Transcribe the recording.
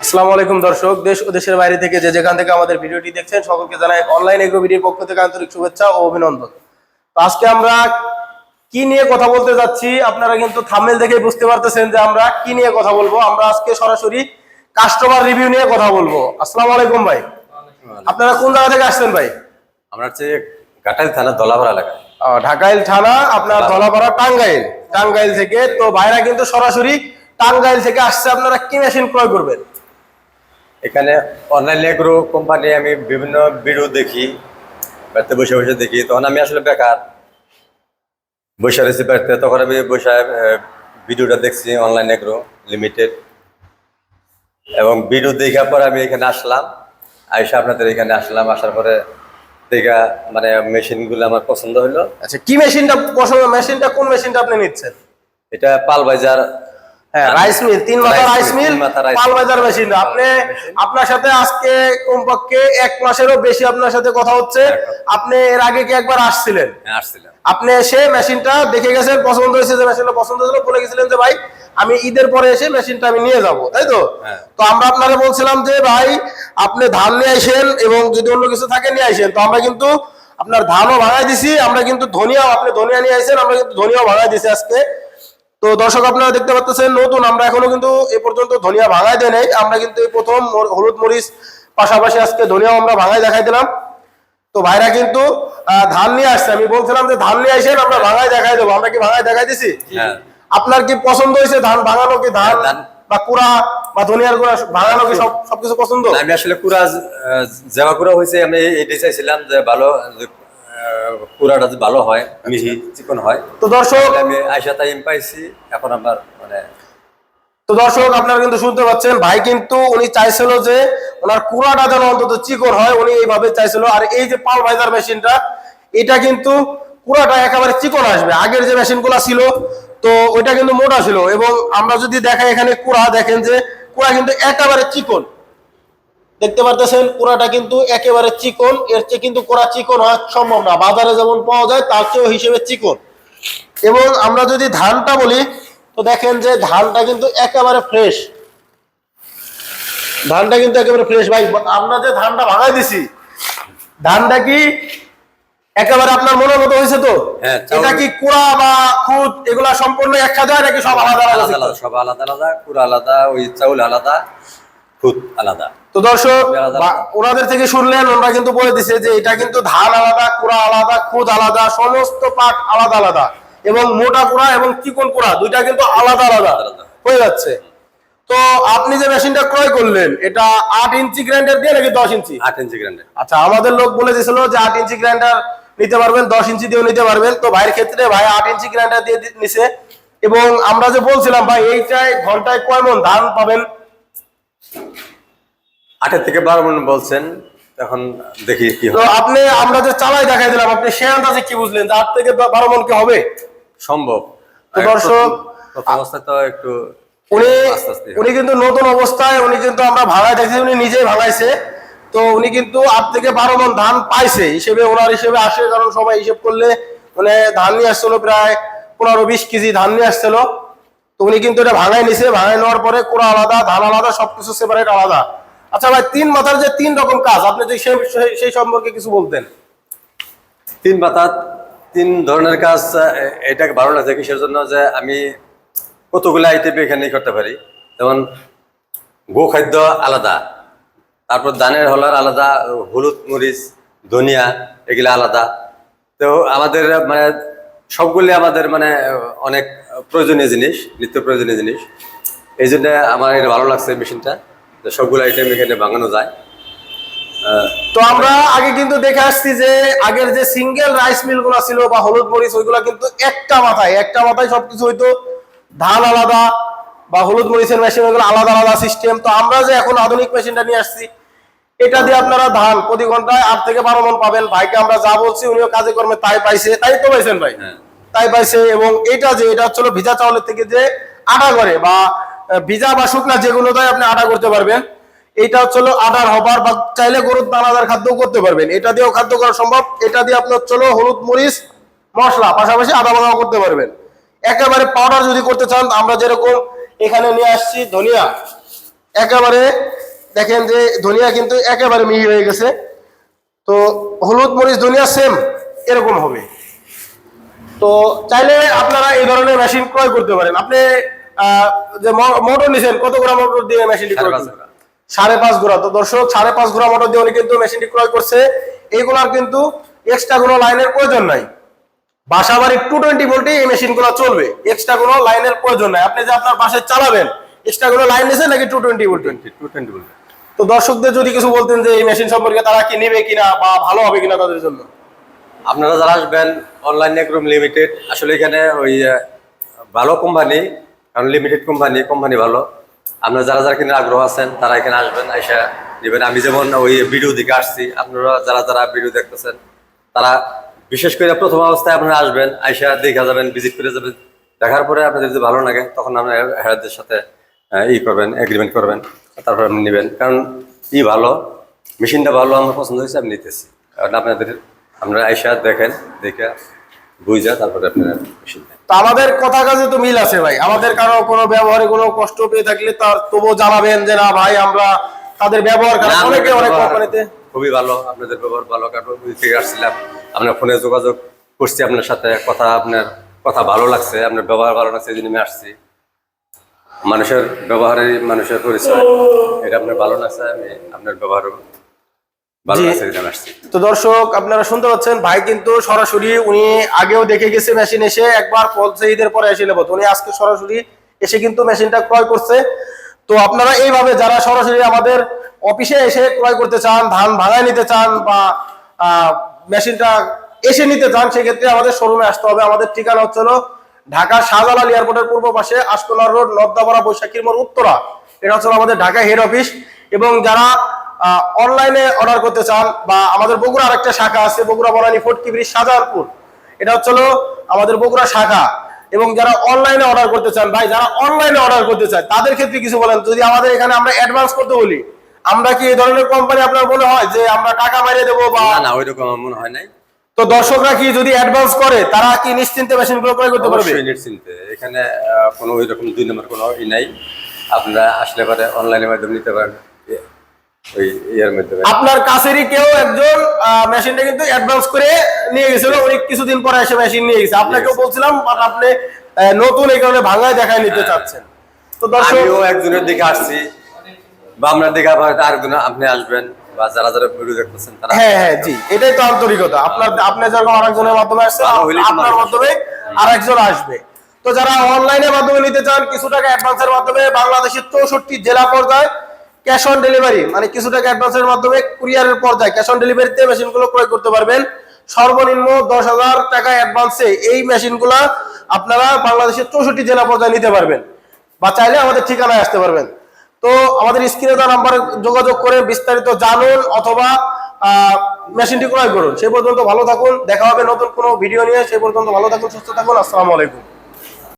আসসালামু আলাইকুম দর্শক, দেশ ও দেশের বাইরে থেকে যে যেখান থেকে আমাদের ভিডিওটি দেখছেন সকলকে জানাই অনলাইন এগ্রো ভিডিওর পক্ষ থেকে আন্তরিক শুভেচ্ছা ও অভিনন্দন। তো আজকে আমরা কি নিয়ে কথা বলতে যাচ্ছি আপনারা কিন্তু থাম্বনেল দেখেই বুঝতে পারতেছেন যে আমরা কি নিয়ে কথা বলবো। আমরা আজকে সরাসরি কাস্টমার রিভিউ নিয়ে কথা বলবো। আসসালামু আলাইকুম ভাই, আপনারা কোন জায়গা থেকে আসছেন ভাই? আমরা হচ্ছে ঘাটাইল থানা ধলাপাড়া এলাকায়। ঢাকাইল থানা আপনার ধলাপাড়া টাঙ্গাইল থেকে। তো ভাইরা কিন্তু সরাসরি টাঙ্গাইল থেকে আসছে। আপনারা কি মেশিন ক্রয় করবেন? এখানে অনলাইন এগ্রো কোম্পানি আমি বিভিন্ন ভিডিও দেখি, বাড়িতে বসে বসে দেখি। তখন আমি আসলে বেকার বসে রয়েছি বাড়িতে, তখন আমি বসে ভিডিওটা দেখছি অনলাইন এগ্রো লিমিটেড, এবং ভিডিও দেখার পর আমি এখানে আসলাম। আইসা আপনাদের এখানে আসলাম, আসার পরে দেখা মানে মেশিনগুলো আমার পছন্দ হলো। আচ্ছা, কি মেশিনটা পছন্দ? মেশিনটা কোন মেশিনটা আপনি নিচ্ছেন? এটা পালবাইজার, হ্যাঁ, রাইস মিল, 3 মাথা রাইস মিল, পালবাইজার মেশিন। আপনার সাথে আজকে কমপক্ষে 1 মাসেরও বেশি আপনার সাথে কথা হচ্ছে। আপনি এর আগে কি একবার আসছিলেন? আসছিলাম। আপনি এসে মেশিনটা দেখে গেছেন, পছন্দ হয়েছে, যে মেশিনটা পছন্দ হলো, বলে গেছিলেন যে ভাই আমি ঈদের পরে এসে মেশিনটা আমি নিয়ে যাব, তাই তো? তো আমরা আপনারা বলছিলাম যে ভাই আপনি ধান নিয়ে আসেন এবং যদি অন্য কিছু থাকে নিয়ে আসেন। তো আমরা কিন্তু আপনার ধানও ভাঙাই দিছি, আমরা কিন্তু ধনিয়াও, আপনি ধনিয়া নিয়ে আসেন, আমরা কিন্তু ধনিয়াও ভাঙাই দিছি আজকে। তো দর্শক আপনারা দেখতে পাচ্ছেন নতুন, আমরা এখনো কিন্তু এ পর্যন্ত ধনিয়া ভাঙাই দেয় নাই। আমরা কিন্তু এই প্রথম হলুদ মরিচ পাশাপাশি আজকে ধনিয়াও আমরা ভাঙাই দেখাই দিলাম। তো ভাইরা কিন্তু ধান নিয়ে আসছে। আমি বলছিলাম যে ধান নিয়ে আসেন, আমরা ভাঙাই দেখাই দেবো। আমরা কি ভাঙাই দেখাই দিছি? আপনার কি পছন্দ হয়েছে ধান ভাঙানো? কি ধান বা কুড়া বা ধনিয়ার গুঁড়া ভাঙানো কি সবকিছু পছন্দ? আমি আসলে কুড়া যাওয়া কুড়া হয়েছে, আমি এটাই চাইছিলাম যে ভালো কুড়াটা ভালো হয়, মিহি চিকন হয়। তো দর্শক আমি আয়সা তাই পাইছি এখন আমার মানে। তো দর্শক আপনারা কিন্তু শুনতে পাচ্ছেন, ভাই কিন্তু উনি চাইছিল যে ওনার কুড়াটা যেন অন্তত চিকন হয়, উনি এইভাবে চাইছিল। আর এই যে পালভাইজার মেশিনটা, এটা কিন্তু কুড়াটা একেবারে চিকন আসবে। আগের যে মেশিনগুলো ছিল তো ওইটা কিন্তু মোটা ছিল, এবং আমরা যদি দেখাই এখানে কুড়া, দেখেন যে কুড়া কিন্তু একেবারে চিকন, দেখতে পারতেছেন কুড়াটা কিন্তু একেবারে চিকন। এর চেয়ে কিন্তু কুড়া চিকন হওয়া সম্ভব না, বাজারে যেমন পাওয়া যায় তার চেয়েও হিসেবে চিকন। এবং আমরা যদি ধানটা বলি তো দেখেন যে ধানটা কিন্তু একেবারে ফ্রেশ, ধানটা কিন্তু একেবারে ফ্রেশ। ভাই আমরা যে ধানটা ভাঙাই দিছি, ধানটা কি একেবারে আপনার মনের মতো হয়েছে? তো এটা কি কুড়া বা খুদ এগুলা সম্পূর্ণ একসাথে হয় নাকি সব আলাদা আলাদা? সব আলাদা আলাদা, কুড়া আলাদা, ওই চাউল আলাদা, খুদ আলাদা। তো দর্শক ওনাদের থেকে শুনলেন, ওনারা কিন্তু বলে দিছে যে এটা কিন্তু ধান আলাদা, কুড়া আলাদা, খুদ আলাদা, সমস্ত পাট আলাদা আলাদা, এবং মোটা কুড়া এবং চিকন কুড়া দুইটা কিন্তু আলাদা আলাদা হয়ে যাচ্ছে। তো আপনি যে মেশিনটা ক্রয় করলেন, এটা 8 ইঞ্চি গ্রাইন্ডার দিয়ে নাকি 10 ইঞ্চি? 8 ইঞ্চি গ্রাইন্ডার। আচ্ছা, আমাদের লোক বলে দিয়েছিল যে 8 ইঞ্চি গ্রাইন্ডার নিতে পারবেন, 10 ইঞ্চি দিয়েও নিতে পারবেন। তো ভাইয়ের ক্ষেত্রে ভাই 8 ইঞ্চি গ্রাইন্ডার দিয়ে নিছে। এবং আমরা যে বলছিলাম ভাই এইটাই ঘন্টায় কয় মণ ধান পাবেন? 8 থেকে 12 মণ বলছেন, এখন দেখি কি হয়। তো আপনি, আমরা যে চালাই দেখাই দিলাম, আপনি সে আন্দাজে কি বুঝলেন যে 8 থেকে 12 মণ কি হবে? সম্ভব। তো দর্শক অবস্থায় তো একটু উনি কিন্তু নতুন অবস্থায়, উনি কিন্তু আমরা ভাড়ায় দেখছি, উনি নিজেই ভাড়াইছে। তো উনি কিন্তু 8 থেকে 12 মণ ধান পাইছে হিসেবে, ওনার হিসেবে আসে। কারণ সবাই হিসেব করলে মানে ধান নিয়ে আসছিল প্রায় 15-20 কেজি ধান নিয়ে আসছিল। তো উনি কিন্তু এটা ভাঙাই নিছে, ভাঙাই নেওয়ার পরে কুড়া আলাদা, ধান আলাদা, সবকিছু সেপারেট আলাদা। আচ্ছা ভাই, 3 মাথার যে 3 রকম কাজ, আপনি যদি সেই সম্পর্কে কিছু বলতেন। 3 মাথা 3 ধরনের কাজ, এটাকে ভালো লাগছে কিসের জন্য যে আমি কতগুলো আইটেম এখানে করতে পারি। যেমন গো খাদ্য আলাদা, তারপর ধানের হলার আলাদা, হলুদ মরিচ ধনিয়া এগুলা আলাদা। তো আমাদের মানে সবগুলি আমাদের মানে অনেক প্রয়োজনীয় জিনিস, নিত্য প্রয়োজনীয় জিনিস। এই জন্য আমার এটা ভালো লাগছে মেশিনটা, সবগুলো আইটেম এখানে ভাঙানো যায়। তো আমরা আগে কিন্তু দেখে আসছি যে আগের যে সিঙ্গেল রাইস মিল গুলা ছিল বা হলুদ মরিচ, ওইগুলা কিন্তু একটা মাথায় সবকিছু হইতো। ধান আলাদা বা হলুদ মরিচের মেশিন, ওইগুলো আলাদা আলাদা সিস্টেম। তো আমরা যে এখন আধুনিক মেশিনটা নিয়ে আসছি, এটা দিয়ে আপনারা ধান প্রতি ঘন্টায় 8 থেকে 12 মণ পাবেন। ভাইকে আমরা যা বলছি উনিও কাজে কর্মে তাই পাইছে, তাই তো পাইছেন ভাই? তাই পাইছে। এবং এটা হচ্ছে ভিজা চাউলের থেকে যে আটা করে, বা ভিজা বা শুকনা যেগুলোতে আপনি আটা করতে পারবেন, এটা হচ্ছে আটার হবার, বা চাইলে গরুর দানাদার খাদ্য করতে পারবেন, এটা দিয়েও খাদ্য করা সম্ভব। এটা দিয়ে আপনি হচ্ছে হলুদ মরিচ মশলা পাশাপাশি আদা বাদাম করতে পারবেন। একেবারে পাউডার যদি করতে চান, আমরা যেরকম এখানে নিয়ে আসছি ধনিয়া, একেবারে দেখেন যে ধনিয়া কিন্তু একেবারে মিহি হয়ে গেছে। তো হলুদ মরিচ ধনিয়া সেম এরকম হবে। তো চাইলে আপনারা এই ধরনের মেশিন ক্রয় করতে পারেন। আপনি যে মোটর নিছেন, কত গ্রাম মোটর দিয়ে মেশিনটি ক্রয় করছেন? 5.5 গোড়া। তো দর্শক 5.5 গোড়া মোটর দিয়ে উনি কিন্তু মেশিনটি ক্রয় করছে। এইগুলার কিন্তু এক্সট্রা কোনো লাইনের প্রয়োজন নাই। বাসাবাড়ির 220 ভোল্টে এই মেশিনগুলো চলবে, এক্সট্রা কোনো লাইনের প্রয়োজন নাই। আপনি যে আপনার বাসায় চালাবেন এক্সট্রা কোনো লাইন নিছেন নাকি 220 ভোল্ট? 220 বলতে তো দর্শকদের যদি কিছু বলতেন যে এই মেশিন সম্পর্কে, তারা কি নেবে কিনা বা ভালো হবে কিনা তাদের জন্য? আপনারা যারা আসবেন অনলাইন এগ্রো লিমিটেড, আসলে এখানে ওই ভালো কোম্পানি, কারণ লিমিটেড কোম্পানি ভালো। আপনারা যারা যারা কিনে আগ্রহ আছেন তারা এখানে আসবেন, আইসা নেবেন। আমি যেমন ওই ভিডিও দিকে আসছি, আপনারা যারা যারা ভিডিও দেখতেছেন তারা বিশেষ করে প্রথম অবস্থায় আপনারা আসবেন, আইসা দেখা যাবেন, ভিজিট করে যাবেন। দেখার পরে আপনাদের যদি ভালো লাগে তখন আপনারা হেরাদের সাথে করবেন, এগ্রিমেন্ট করবেন, তারপর আপনি নেবেন। কারণ ভালো, মেশিনটা ভালো, আমার পছন্দ হয়েছে, আমি নিতেছি। কারণ আপনারা আইসা দেখেন, দেখে বুঝা তারপরে আপনারা মেশিন নেন। তো আমাদের কথা কাজে তো মিল আছে ভাই। আমাদের কারো কোনো ব্যবহারে কোনো কষ্ট পেয়ে থাকলে তার তবুও জানাবেন যে না ভাই আমরা তাদের ব্যবহার অনেকে অনেক কোম্পানিতে খুবই ভালো, আপনাদের ব্যবহার ভালো। কারণ ওই থেকে আসছিলাম, আপনার ফোনে যোগাযোগ করছি আপনার সাথে, আপনার কথা ভালো লাগছে, আপনার ব্যবহার ভালো লাগছে, এই জন্য আমি আসছি। মানুষের ব্যবহারে মানুষের পরিচয়, এটা আপনার ভালো লাগছে, আমি আপনার ব্যবহার ভালো লাগছে, এই জন্য আসছি। তো দর্শক আপনারা শুনতে পাচ্ছেন, ভাই কিন্তু সরাসরি উনি আগেও দেখে গেছে মেশিন, এসে একবার ঈদের পরে এসে নেবো, উনি আজকে সরাসরি এসে কিন্তু মেশিনটা ক্রয় করছে। তো আপনারা এইভাবে যারা সরাসরি আমাদের অফিসে এসে ক্রয় করতে চান, ধান ভাঙায় নিতে চান বা মেশিনটা এসে নিতে চান, সেক্ষেত্রে আমাদের শোরুমে আসতে হবে। আমাদের ঠিকানা হচ্ছে ঢাকা শাহজালাল এয়ারপোর্টের পূর্ব পাশে আশকোনা রোড, নর্দাপাড়া, বৈশাখীর মোড়, উত্তরা। এটা হচ্ছে আমাদের ঢাকা হেড অফিস। এবং যারা অনলাইনে অর্ডার করতে চান, বা আমাদের বগুড়া আরেকটা শাখা আছে, বগুড়া বনানী ফটকি ব্রিজ, শাহজাহানপুর, এটা হচ্ছে আমাদের বগুড়া শাখা। এবং যারা অনলাইনে অর্ডার করতে চান, ভাই যারা অনলাইনে অর্ডার করতে চান তাদের ক্ষেত্রে কিছু বলেন। যদি আমাদের এখানে আমরা অ্যাডভান্স করতে বলি, আমরা কি এই ধরনের কোম্পানি আপনার মনে হয় যে আমরা টাকা মারিয়ে দেবো? বা না, ওইরকম আমার মনে হয় নাই। তো দর্শকরা কি যদি অ্যাডভান্স করে তারা কি নিশ্চিন্তে মেশিনগুলো ক্রয় করতে পারবে? অবশ্যই নিশ্চিন্তে, এখানে কোনো ওইরকম 2 নম্বর কোনো নাই। আপনারা আসলে পরে অনলাইনের মাধ্যমে নিতে পারেন, ওই ইয়ার মাধ্যমে। আপনার কাছেরই কেউ একজন মেশিনটা কিন্তু অ্যাডভান্স করে নিয়ে গেছিল, উনি কিছুদিন পরে এসে মেশিন নিয়ে গেছে। আপনাকেও বলছিলাম, বাট আপনি নতুন এই কারণে ভাঙায় দেখায় নিতে চাচ্ছেন। তো দর্শক, আমিও একজনের দিকে আসছি, বা আপনার দিকে আবার আরেকজন আপনি আসবেন, বা যারা যারা ভিডিও দেখতেছেন তারা। হ্যাঁ জি, এটাই তো আন্তরিকতা। আপনি যেরকম আরেকজনের মাধ্যমে আসছে, আপনার মাধ্যমে আরেকজন আসবে। তো যারা অনলাইনের মাধ্যমে নিতে চান, কিছু টাকা অ্যাডভান্সের মাধ্যমে বাংলাদেশের 64 জেলা পর্যায়ে ক্যাশ অন ডেলিভারি, মানে কিছু টাকা অ্যাডভান্সের মাধ্যমে কুরিয়ারের পর্যায়ে ক্যাশ অন ডেলিভারিতে মেশিনগুলো ক্রয় করতে পারবেন। সর্বনিম্ন 10,000 টাকা অ্যাডভান্সে এই মেশিনগুলা আপনারা বাংলাদেশের 64 জেলা পর্যায়ে নিতে পারবেন, বা চাইলে আমাদের ঠিকানায় আসতে পারবেন। তো আমাদের স্ক্রিনে দেওয়া নাম্বারে যোগাযোগ করে বিস্তারিত জানুন, অথবা মেশিনটি ক্রয় করুন। সে পর্যন্ত ভালো থাকুন, দেখা হবে নতুন কোনো ভিডিও নিয়ে। সে পর্যন্ত ভালো থাকুন, সুস্থ থাকুন। আসসালামু আলাইকুম।